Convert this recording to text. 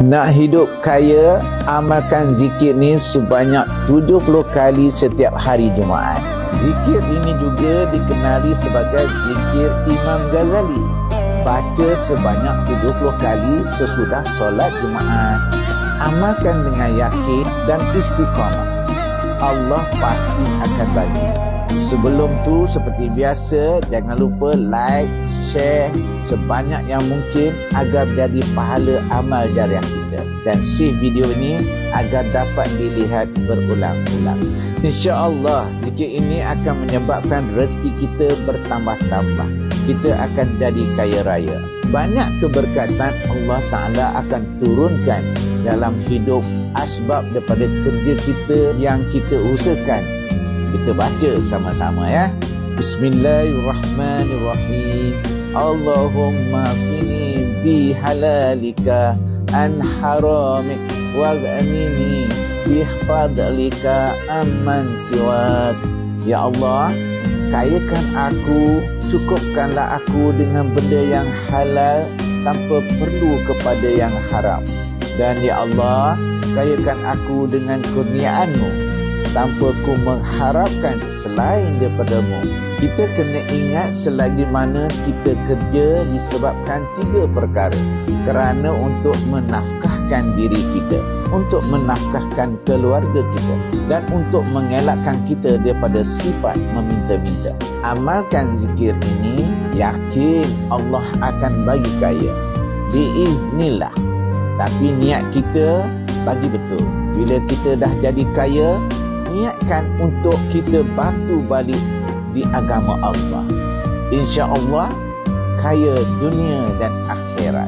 Nak hidup kaya, amalkan zikir ni sebanyak 70 kali setiap hari Jumaat. Zikir ini juga dikenali sebagai zikir Imam Ghazali. Baca sebanyak 70 kali sesudah solat Jumaat. Amalkan dengan yakin dan istiqamah. Allah pasti akan bagi. Sebelum tu, seperti biasa, jangan lupa like, share sebanyak yang mungkin agar jadi pahala amal jariah kita. Dan save video ini agar dapat dilihat berulang-ulang. InsyaAllah, zikir ini akan menyebabkan rezeki kita bertambah-tambah. Kita akan jadi kaya raya. Banyak keberkatan Allah Ta'ala akan turunkan dalam hidup asbab daripada kerja kita yang kita usahakan. Kita baca sama-sama ya. Bismillahirrahmanirrahim. Allahumma fini bi halalika an haramik waghnini bi fadlika amman siwak. Ya Allah, kayakan aku, cukupkanlah aku dengan benda yang halal tanpa perlu kepada yang haram. Dan ya Allah, kayakan aku dengan kurniaan-Mu tanpa ku mengharapkan selain daripada-Mu. Kita kena ingat selagi mana kita kerja disebabkan 3 perkara. Kerana untuk menafkahkan diri kita, untuk menafkahkan keluarga kita, dan untuk mengelakkan kita daripada sifat meminta-minta. Amalkan zikir ini, yakin Allah akan bagi kaya biiznillah. Tapi niat kita bagi betul. Bila kita dah jadi kaya, niatkan untuk kita bantu balik di agama Allah. InsyaAllah kaya dunia dan akhirat.